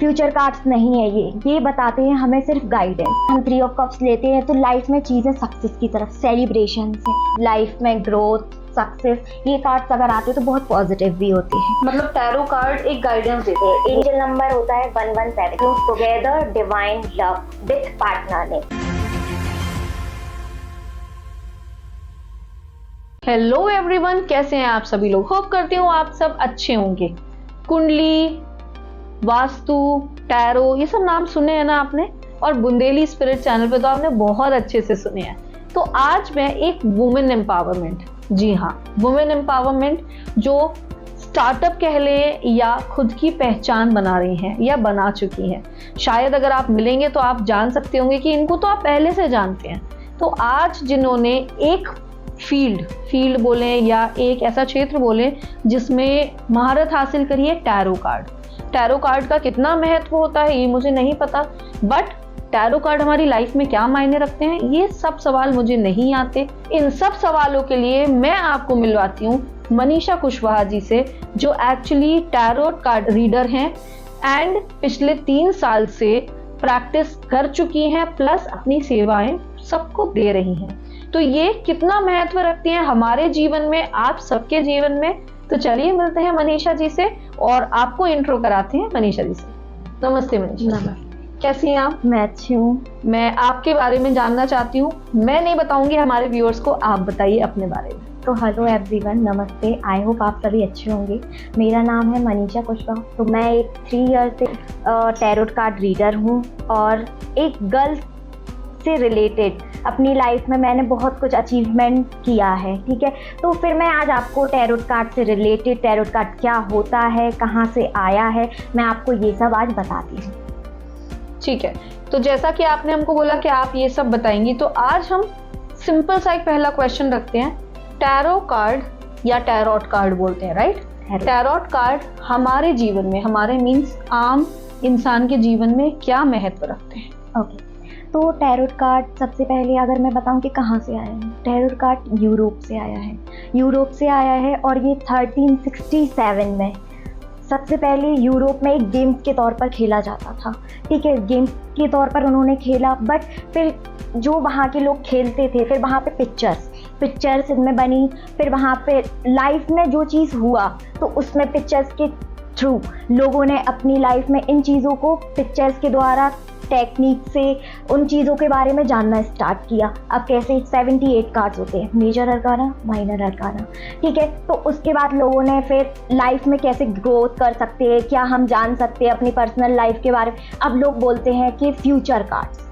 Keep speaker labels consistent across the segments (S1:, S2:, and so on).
S1: Future cards नहीं है ये बताते हैं हमें सिर्फ गाइडेंस। हम 3 ऑफ कप्स लेते हैं तो लाइफ में चीज़ें सक्सेस की तरफ, सेलिब्रेशन से, लाइफ में ग्रोथ, सक्सेस, ये कार्ड्स अगर आते हैं तो बहुत पॉजिटिव भी होते हैं।
S2: मतलब टैरो कार्ड एक गाइडेंस देते हैं।
S1: एंजल नंबर होता है 117, together divine love with partner ने।
S2: हेलो एवरीवन, कैसे हैं आप सभी लोग? होप करती हूँ आप सब अच्छे होंगे। कुंडली, वास्तु, टैरो, ये सब नाम सुने हैं ना आपने, और बुंदेली स्पिरिट चैनल पे तो आपने बहुत अच्छे से सुने हैं। तो आज मैं एक वुमेन एम्पावरमेंट, जी हाँ, वुमेन एम्पावरमेंट जो स्टार्टअप कह लें या खुद की पहचान बना रही हैं या बना चुकी हैं। शायद अगर आप मिलेंगे तो आप जान सकते होंगे कि इनको तो आप पहले से जानते हैं। तो आज जिन्होंने एक फील्ड बोलें या एक ऐसा क्षेत्र बोलें जिसमें महारत हासिल करी है, टैरो कार्ड का कितना महत्व होता है ये मुझे नहीं पता, बट टैरो कार्ड हमारी लाइफ में क्या मायने रखते हैं ये सब सवाल मुझे नहीं आते। इन सब सवालों के लिए मैं आपको मिलवाती हूँ मनीषा कुशवाहा जी से, जो एक्चुअली टैरो कार्ड रीडर हैं एंड पिछले 3 साल से प्रैक्टिस कर चुकी हैं, प्लस अपनी सेवाएं सबको दे रही हैं। तो ये कितना महत्व रखती हैं हमारे जीवन में, आप सबके जीवन में। तो चलिए मिलते हैं मनीषा जी से और आपको इंट्रो कराते हैं मनीषा जी से। नमस्ते मनीषा।
S1: नमस्ते।
S2: कैसी हैं आप?
S1: मैं अच्छी हूँ।
S2: मैं आपके बारे में जानना चाहती हूँ। मैं नहीं बताऊंगी, हमारे व्यूअर्स को आप बताइए अपने बारे में।
S1: तो हेलो एवरीवन, नमस्ते। आई होप आप सभी अच्छे होंगे। मेरा नाम है मनीषा कुशवाहा। तो मैं एक 3 ईयर से टैरोट कार्ड रीडर हूँ और एक गर्ल से रिलेटेड अपनी लाइफ में मैंने बहुत कुछ अचीवमेंट किया है, ठीक है। तो फिर मैं आज आपको टैरोट कार्ड से रिलेटेड, टैरोट कार्ड क्या होता है, कहाँ से आया है, मैं आपको ये सब आज बताती हूँ।
S2: ठीक है, तो जैसा कि आपने हमको बोला कि आप ये सब बताएंगी, तो आज हम सिंपल सा एक पहला क्वेश्चन रखते हैं। टैरो कार्ड या टैरोट कार्ड बोलते हैं, राइट? टैरोट कार्ड हमारे जीवन में, हमारे मीन्स आम इंसान के जीवन में क्या महत्व रखते हैं?
S1: ओके, तो टैरोट कार्ड सबसे पहले अगर मैं बताऊं कि कहाँ से आया है, टैरोट कार्ड यूरोप से आया है। यूरोप से आया है और ये 1367 में सबसे पहले यूरोप में एक गेम के तौर पर खेला जाता था, ठीक है। गेम के तौर पर उन्होंने खेला, बट फिर जो वहाँ के लोग खेलते थे, फिर वहाँ पे पिक्चर्स इनमें बनी। फिर वहाँ पे लाइफ में जो चीज़ हुआ तो उसमें पिक्चर्स के थ्रू लोगों ने अपनी लाइफ में इन चीज़ों को पिक्चर्स के द्वारा, टेक्निक से उन चीज़ों के बारे में जानना स्टार्ट किया। अब कैसे 78 कार्ड्स होते हैं, मेजर अरकाना, माइनर अरकाना, ठीक है। तो उसके बाद लोगों ने फिर लाइफ में कैसे ग्रोथ कर सकते हैं, क्या हम जान सकते हैं अपनी पर्सनल लाइफ के बारे में। अब लोग बोलते हैं कि फ्यूचर कार्ड्स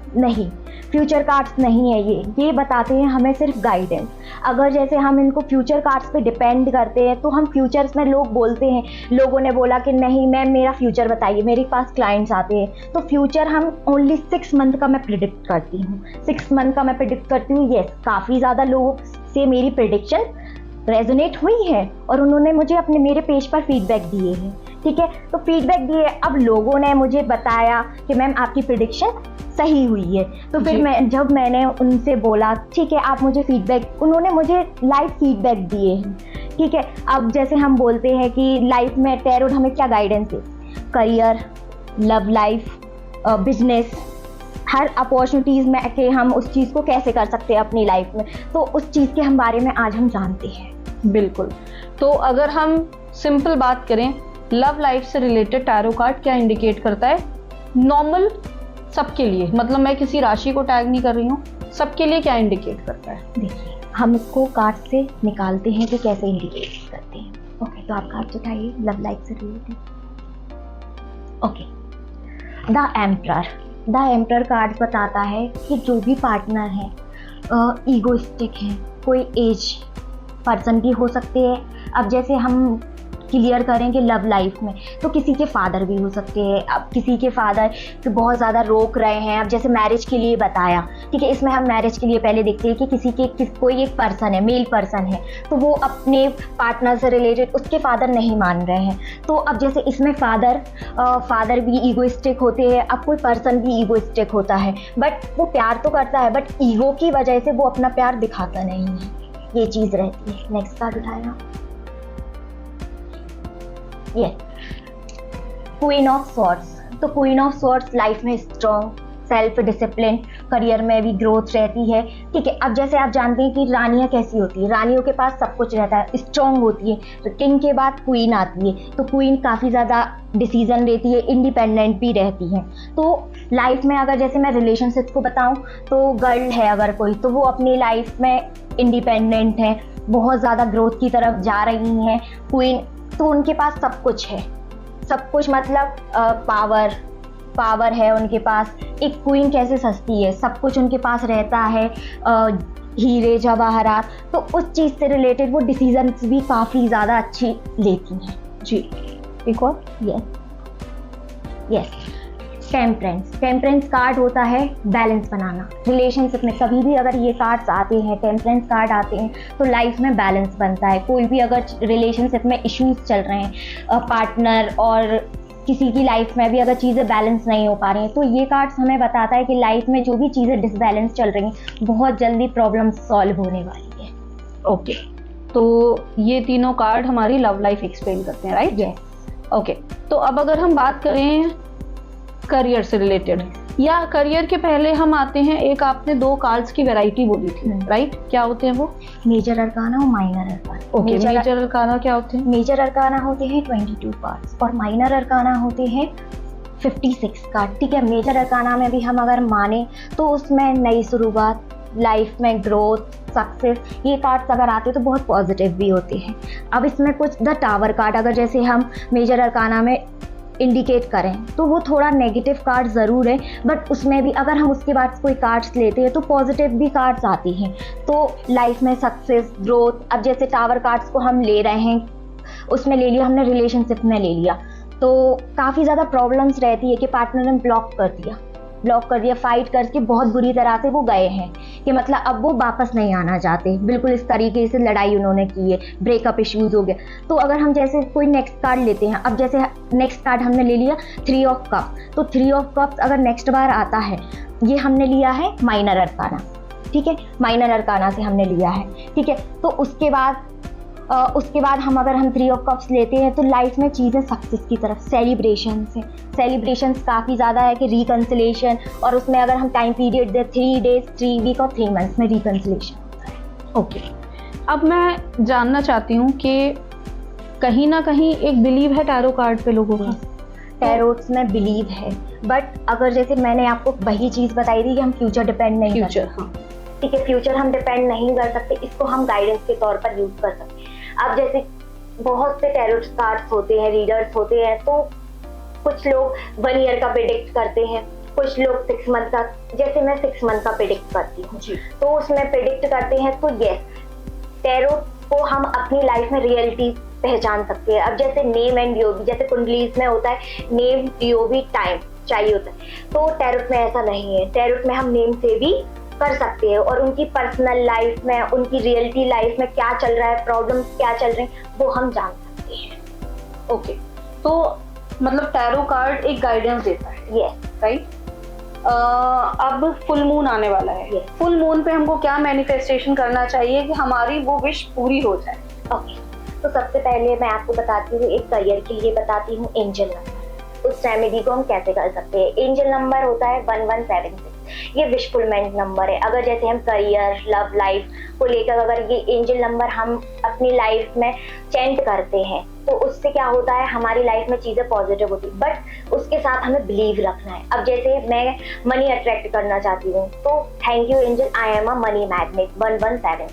S1: नहीं है ये बताते हैं हमें सिर्फ गाइडेंस। अगर जैसे हम इनको फ्यूचर कार्ड्स पे डिपेंड करते हैं तो हम फ्यूचर्स में, लोग बोलते हैं, लोगों ने बोला कि नहीं मैम मेरा फ्यूचर बताइए, मेरे पास क्लाइंट्स आते हैं तो फ्यूचर हम ओनली 6 मंथ का मैं प्रिडिक्ट करती हूँ। 6 मंथ का मैं प्रिडिक्ट करती हूँ। येस, काफ़ी ज़्यादा लोगों से मेरी प्रिडिक्शन रेजोनेट हुई है और उन्होंने मुझे मेरे पेज पर फीडबैक दिए हैं, ठीक है। तो फीडबैक दिए, अब लोगों ने मुझे बताया कि मैम आपकी प्रिडिक्शन सही हुई है। तो फिर जब मैंने उनसे बोला ठीक है आप मुझे फीडबैक, उन्होंने मुझे लाइव फीडबैक दिए हैं, ठीक है। अब जैसे हम बोलते हैं कि लाइफ में टैरोट हमें क्या गाइडेंस है, करियर, लव लाइफ, बिजनेस, हर अपॉर्चुनिटीज़ में कि हम उस चीज़ को कैसे कर सकते हैं अपनी लाइफ में, तो उस चीज़ के हम बारे में आज हम जानते हैं।
S2: बिल्कुल। तो अगर हम सिंपल बात करें, लव लाइफ से रिलेटेड टैरो कार्ड क्या इंडिकेट करता है नॉर्मल सबके लिए, मतलब मैं किसी राशि को टैग नहीं कर रही हूँ, सबके लिए क्या इंडिकेट करता है?
S1: देखिए, हम इसको कार्ड से निकालते हैं कि कैसे इंडिकेट करते हैं। ओके, तो आप कार्ड उठाइए लव लाइफ से related. Okay, the emperor card बताता है कि जो भी पार्टनर है ईगोइस्टिक है, कोई एज पर्सन भी हो सकते हैं। अब जैसे हम क्लियर करें कि लव लाइफ में तो किसी के फादर भी हो सकते हैं। अब किसी के फादर तो बहुत ज़्यादा रोक रहे हैं, अब जैसे मैरिज के लिए बताया, ठीक है। इसमें हम मैरिज के लिए पहले देखते हैं कि कोई एक पर्सन है, मेल पर्सन है, तो वो अपने पार्टनर से रिलेटेड उसके फादर नहीं मान रहे हैं। तो अब जैसे इसमें फादर भी ईगोइस्टिक होते हैं। अब कोई पर्सन भी ईगोइस्टिक होता है, बट वो प्यार तो करता है, बट ईगो की वजह से वो अपना प्यार दिखाता नहीं है, ये चीज़ रहती है। नेक्स्ट कार्ड उठाएगा, ये क्वीन ऑफ स्वॉर्ड्स। तो क्वीन ऑफ स्वॉर्ड्स लाइफ में स्ट्रॉन्ग, सेल्फ डिसिप्लिन, करियर में भी ग्रोथ रहती है। ठीक है, अब जैसे आप जानते हैं कि रानियां कैसी होती है, रानियों के पास सब कुछ रहता है, स्ट्रॉन्ग होती है। तो किंग के बाद क्वीन आती है, तो क्वीन काफ़ी ज़्यादा डिसीजन लेती है, इंडिपेंडेंट भी रहती है। तो लाइफ में अगर जैसे मैं रिलेशनशिप को बताऊं, तो गर्ल है अगर कोई, तो वो अपनी लाइफ में इंडिपेंडेंट है, बहुत ज़्यादा ग्रोथ की तरफ जा रही हैं। क्वीन तो उनके पास सब कुछ है, सब कुछ मतलब पावर है उनके पास। एक क्वीन कैसे सस्ती है, सब कुछ उनके पास रहता है, हीरे जवाहरात, तो उस चीज़ से रिलेटेड वो डिसीजंस भी काफ़ी ज़्यादा अच्छी लेती हैं।
S2: जी, एक और।
S1: यस टेम्परेंस कार्ड होता है बैलेंस बनाना। रिलेशनशिप में कभी भी अगर ये कार्ड्स आते हैं, टेम्परेंस कार्ड आते हैं, तो लाइफ में बैलेंस बनता है। कोई भी अगर रिलेशनशिप में इश्यूज चल रहे हैं, पार्टनर और किसी की लाइफ में भी अगर चीज़ें बैलेंस नहीं हो पा रही हैं, तो ये कार्ड्स हमें बताता है कि लाइफ में जो भी चीज़ें डिसबैलेंस चल रही हैं, बहुत जल्दी प्रॉब्लम सॉल्व होने वाली है।
S2: ओके, तो ये तीनों कार्ड हमारी लव लाइफ एक्सप्लेन करते हैं, राइट?
S1: यस।
S2: ओके, तो अब अगर हम बात करें करियर से रिलेटेड, या करियर के पहले हम आते हैं, एक आपने 2 कार्ड्स की वैरायटी बोली थी, राइट? क्या होते हैं वो?
S1: मेजर अरकाना और minor arcana.
S2: Okay, major arcana क्या होते हैं?
S1: मेजर अरकाना होते हैं 22 कार्ड्स और माइनर अरकाना होते हैं 56 कार्ड। ठीक है, मेजर अरकाना में भी हम अगर माने तो उसमें नई शुरुआत, लाइफ में ग्रोथ, सक्सेस, ये कार्ड्स अगर आते तो बहुत पॉजिटिव भी होते हैं। अब इसमें कुछ द टावर कार्ड अगर जैसे हम मेजर अरकाना में इंडिकेट करें, तो वो थोड़ा नेगेटिव कार्ड ज़रूर है, बट उसमें भी अगर हम उसके बाद कोई कार्ड्स लेते हैं तो पॉजिटिव भी कार्ड्स आती हैं। तो लाइफ में सक्सेस, ग्रोथ, अब जैसे टावर कार्ड्स को हम ले रहे हैं, उसमें ले लिया हमने, रिलेशनशिप में ले लिया, तो काफ़ी ज़्यादा प्रॉब्लम्स रहती है कि पार्टनर ने ब्लॉक कर दिया, फाइट करके बहुत बुरी तरह से वो गए हैं, कि मतलब अब वो वापस नहीं आना चाहते, बिल्कुल इस तरीके से लड़ाई उन्होंने की है, ब्रेकअप इश्यूज हो गया। तो अगर हम जैसे कोई नेक्स्ट कार्ड लेते हैं, अब जैसे नेक्स्ट कार्ड हमने ले लिया 3 ऑफ कप्स, तो 3 ऑफ कप्स अगर नेक्स्ट बार आता है, ये हमने लिया है माइनर अरकाना। ठीक है, माइनर अरकाना से हमने लिया है। ठीक है, तो उसके बाद हम अगर 3 ऑफ कप्स लेते हैं, तो लाइफ में चीज़ें सक्सेस की तरफ, सेलिब्रेशंस काफ़ी ज़्यादा है कि रिकन्सिलेशन, और उसमें अगर हम टाइम पीरियड दे 3 डेज, 3 वीक और 3 मंथ्स में रिकन्सिलेशन होता है।
S2: ओके, अब मैं जानना चाहती हूँ कि कहीं ना कहीं एक बिलीव है टैरो कार्ड पे लोगों का?
S1: टैरोट्स में बिलीव है, बट अगर जैसे मैंने आपको वही चीज़ बताई थी कि हम फ्यूचर डिपेंड नहीं कर सकते।
S2: हाँ,
S1: ठीक है, फ्यूचर हम डिपेंड नहीं कर सकते, इसको हम गाइडेंस के तौर पर यूज कर सकते हैं। अब जैसे बहुत से टैरो कार्ड्स होते हैं, रीडर्स होते हैं, तो कुछ लोग 1 ईयर का प्रेडिक्ट करते हैं, कुछ लोग 6 मंथ का, जैसे मैं 6 मंथ का प्रेडिक्ट करती हूँ, तो उसमें प्रेडिक्ट करते हैं। तो यस, टैरो को हम अपनी लाइफ में रियलिटी पहचान सकते हैं। अब जैसे नेम एंड योगी, जैसे कुंडलीज में होता है नेम, योगी, टाइम चाहिए होता है, तो टैरोट में ऐसा नहीं है। टैरोट में हम नेम से भी कर सकते हैं, और उनकी पर्सनल लाइफ में, उनकी रियलिटी लाइफ में क्या चल रहा है, प्रॉब्लम्स क्या चल रहे हैं, वो हम जान सकते हैं।
S2: ओके, तो मतलब टैरो कार्ड एक गाइडेंस देता है।
S1: Yes,
S2: right. अब फुल मून आने वाला है।
S1: Yes.
S2: फुल मून पे हमको क्या मैनिफेस्टेशन करना चाहिए कि हमारी वो विश पूरी हो जाए?
S1: ओके, तो सबसे पहले मैं आपको बताती हूँ, एक करियर के लिए बताती हूँ एंजल नंबर। उस रेमेडी को हम कैसे कर सकते हैं। एंजल नंबर होता है 1176, ये विशफुलमेंट नंबर है। अगर जैसे हम करियर, लव लाइफ को लेकर अगर ये एंजल नंबर हम अपनी लाइफ में चेंट करते हैं, तो उससे क्या होता है, हमारी लाइफ में चीज़ें पॉजिटिव होती, बट उसके साथ हमें बिलीव रखना है। अब जैसे मैं मनी अट्रैक्ट करना चाहती हूँ, तो thank you angel, I am a money magnet 1176।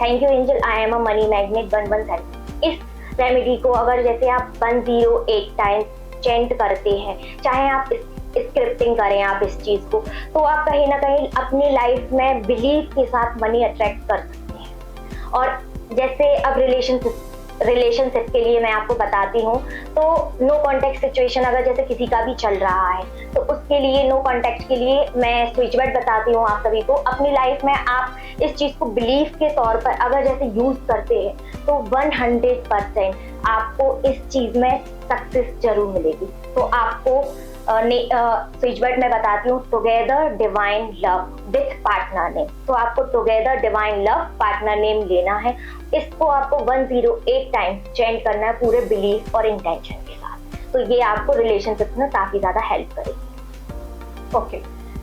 S1: Thank you angel, I am a money magnet 1176। इस रेमेडी को अगर जैसे आप 108 टाइम चेंट करते हैं, चाहे आप स्क्रिप्टिंग करें आप इस चीज़ को, तो आप कहीं ना कहीं अपनी लाइफ में बिलीव के साथ मनी अट्रैक्ट कर सकते हैं। और जैसे अब रिलेशनशिप के लिए मैं आपको बताती हूँ, तो नो कॉन्टैक्ट सिचुएशन अगर जैसे किसी का भी चल रहा है, तो उसके लिए नो कॉन्टैक्ट के लिए मैं स्विच वर्ड बताती हूँ आप सभी को। अपनी लाइफ में आप इस चीज़ को बिलीव के तौर पर अगर जैसे यूज करते हैं, तो 100% आपको इस चीज़ में सक्सेस जरूर मिलेगी। तो आपको स्विच वर्ड में बताती हूँ, together divine love with partner name. तो आपको together divine love partner name लेना है। इसको आपको 108 टाइम चेंट करना है पूरे बिलीफ और इंटेंशन के साथ। तो ये आपको रिलेशनशिप में काफ़ी ज़्यादा हेल्प करेगी।
S2: ओके,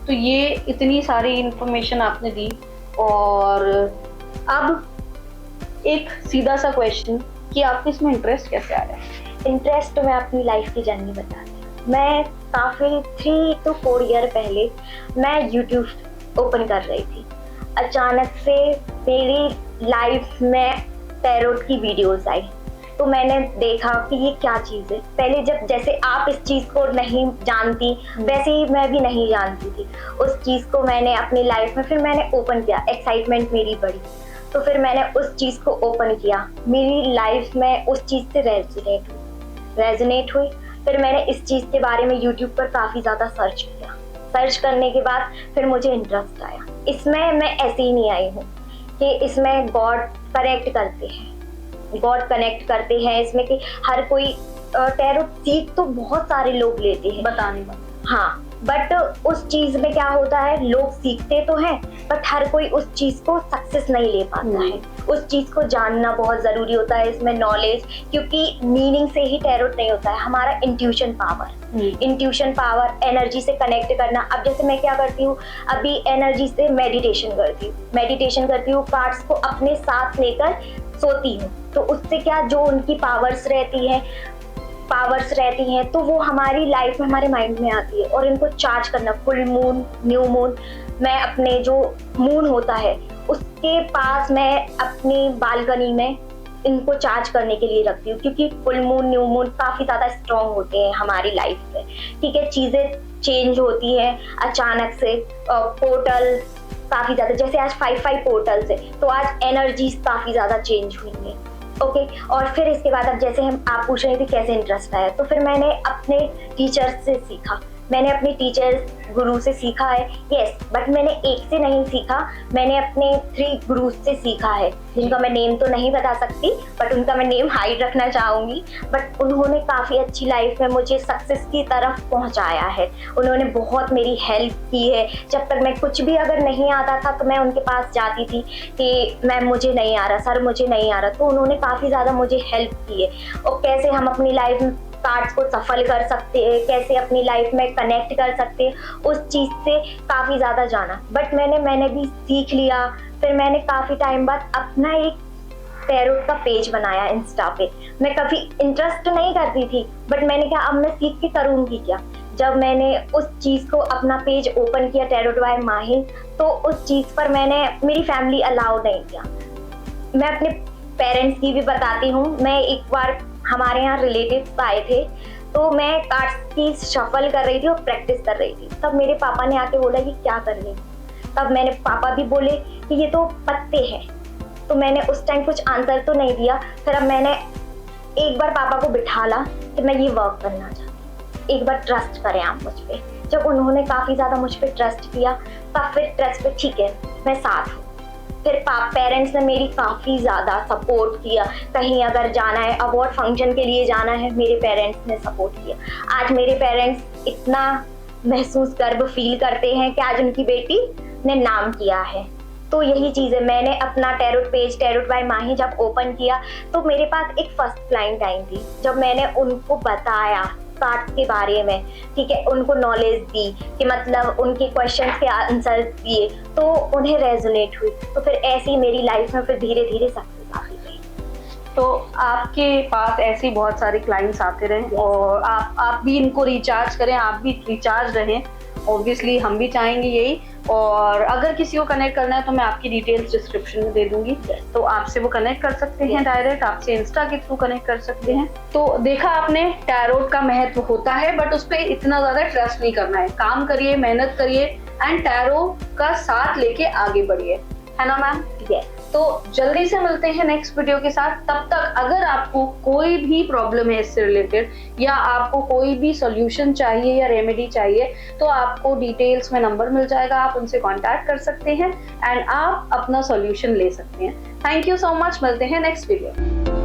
S2: तो ये इतनी सारी इंफॉर्मेशन आपने दी, और अब एक सीधा सा क्वेश्चन कि आपको इसमें इंटरेस्ट कैसे आया?
S1: इंटरेस्ट तो मैं अपनी लाइफ की जर्नी बताती हूँ। मैं काफ़ी 3 to 4 ईयर पहले मैं यूट्यूब ओपन कर रही थी। अचानक से मेरी लाइफ में टैरोट की वीडियोस आई, तो मैंने देखा कि ये क्या चीज़ है। पहले जब जैसे आप इस चीज़ को नहीं जानती, वैसे ही मैं भी नहीं जानती थी उस चीज़ को। मैंने अपनी लाइफ में फिर मैंने ओपन किया, एक्साइटमेंट मेरी बढ़ी, तो फिर मैंने उस चीज़ को ओपन किया। मेरी लाइफ में उस चीज़ से रेजोनेट हुई। फिर मैंने इस चीज़ के बारे में यूट्यूब पर काफ़ी ज़्यादा सर्च किया। सर्च करने के बाद फिर मुझे इंटरेस्ट आया। इसमें मैं ऐसे ही नहीं आई हूँ कि इसमें गॉड कनेक्ट करते हैं इसमें कि हर कोई टैरोट सीख तो बहुत सारे लोग लेते हैं
S2: बताने वाले,
S1: हाँ, बट उस चीज में क्या होता है, लोग सीखते तो हैं बट हर कोई उस चीज को सक्सेस नहीं ले पाता है। उस चीज को जानना बहुत जरूरी होता है, इसमें नॉलेज, क्योंकि मीनिंग से ही टैरोट नहीं होता है। हमारा इंट्यूशन पावर, एनर्जी से कनेक्ट करना। अब जैसे मैं क्या करती हूँ, अभी एनर्जी से मेडिटेशन करती हूँ, कार्ड्स को अपने साथ लेकर सोती हूँ, तो उससे क्या, जो उनकी पावर्स रहती हैं तो वो हमारी लाइफ में, हमारे माइंड में आती है, और इनको चार्ज करना, फुल मून, न्यू मून, मैं अपने जो मून होता है उसके पास मैं अपनी बालकनी में इनको चार्ज करने के लिए रखती हूँ, क्योंकि फुल मून, न्यू मून काफी ज्यादा स्ट्रॉन्ग होते हैं हमारी लाइफ में। ठीक है, चीजें चेंज होती है अचानक से, पोर्टल काफी ज्यादा, जैसे आज 5 पोर्टल्स है, तो आज एनर्जीज काफी ज्यादा चेंज हुई है। ओके, और फिर इसके बाद अब जैसे आप पूछ रहे थे कैसे इंटरेस्ट आया, तो फिर मैंने अपने टीचर्स से सीखा, मैंने अपने टीचर्स गुरु से सीखा है। यस, बट मैंने एक से नहीं सीखा, मैंने अपने 3 गुरु से सीखा है, जिनका मैं नेम तो नहीं बता सकती, बट उनका मैं नेम हाइड रखना चाहूँगी। बट उन्होंने काफ़ी अच्छी लाइफ में मुझे सक्सेस की तरफ पहुँचाया है। उन्होंने बहुत मेरी हेल्प की है। जब तक मैं कुछ भी अगर नहीं आता था तो मैं उनके पास जाती थी कि मैम मुझे नहीं आ रहा, सर मुझे नहीं आ रहा, तो उन्होंने काफ़ी ज़्यादा मुझे हेल्प की है। और कैसे हम अपनी लाइफ में कार्ड्स को सफल कर सकते हैं, कैसे अपनी लाइफ में कनेक्ट कर सकते हैं, उस चीज़ से काफ़ी ज़्यादा जाना। बट मैंने भी सीख लिया। फिर मैंने काफ़ी टाइम बाद अपना एक टैरोट का पेज बनाया इंस्टा पे। मैं कभी इंटरेस्ट नहीं करती थी, बट मैंने कहा अब मैं सीख के करूँगी क्या। जब मैंने उस चीज़ को, अपना पेज ओपन किया टैरोट बाय माही, तो उस चीज़ पर मेरी फैमिली अलाउ नहीं किया। मैं अपने पेरेंट्स की भी बताती हूँ। मैं एक बार, हमारे यहाँ रिलेटिव्स आए थे, तो मैं कार्ड्स की शफल कर रही थी और प्रैक्टिस कर रही थी। तब मेरे पापा ने आके बोला कि क्या कर रही है। तब मैंने, पापा भी बोले कि ये तो पत्ते हैं, तो मैंने उस टाइम कुछ आंसर तो नहीं दिया। फिर अब मैंने एक बार पापा को बिठाला कि मैं ये वर्क करना चाहती हूँ, एक बार ट्रस्ट करें आप मुझ पे। जब उन्होंने काफ़ी ज़्यादा मुझ पे ट्रस्ट किया, तब फिर ट्रस्ट पे ठीक है मैं साथ हूँ। फिर पेरेंट्स ने मेरी काफ़ी ज़्यादा सपोर्ट किया। कहीं अगर जाना है, अवार्ड फंक्शन के लिए जाना है, मेरे पेरेंट्स ने सपोर्ट किया। आज मेरे पेरेंट्स इतना महसूस गर्व फील करते हैं कि आज उनकी बेटी ने नाम किया है। तो यही चीज़ है। मैंने अपना टैरोट पेज, टैरोट बाय माही जब ओपन किया, तो मेरे पास एक फर्स्ट क्लाइंट आई थी। जब मैंने उनको बताया कार्ड्स के बारे में, ठीक है, उनको नॉलेज दी कि मतलब उनके क्वेश्चंस के आंसर दिए, तो उन्हें रेजोनेट हुई। तो फिर ऐसे ही मेरी लाइफ में फिर धीरे धीरे सक्सेस आती गई।
S2: तो आपके पास ऐसी बहुत सारे क्लाइंट्स आते रहें, और आप भी इनको रिचार्ज करें, आप भी रिचार्ज रहें। ऑब्वियसली हम भी चाहेंगे यही। और अगर किसी को कनेक्ट करना है तो मैं आपकी डिटेल्स डिस्क्रिप्शन में दे दूंगी, तो आपसे वो कनेक्ट कर सकते हैं डायरेक्ट, आपसे इंस्टा के थ्रू कनेक्ट कर सकते हैं। तो देखा आपने, टैरोट का महत्व होता है, बट उस पर इतना ज्यादा ट्रस्ट नहीं करना है। काम करिए, मेहनत करिए, एंड टैरो का साथ लेके आगे बढ़िए, है ना मैम? तो जल्दी से मिलते हैं नेक्स्ट वीडियो के साथ। तब तक अगर आपको कोई भी प्रॉब्लम है इससे रिलेटेड, या आपको कोई भी सॉल्यूशन चाहिए या रेमेडी चाहिए, तो आपको डिटेल्स में नंबर मिल जाएगा, आप उनसे कांटेक्ट कर सकते हैं एंड आप अपना सॉल्यूशन ले सकते हैं। थैंक यू सो मच, मिलते हैं नेक्स्ट वीडियो।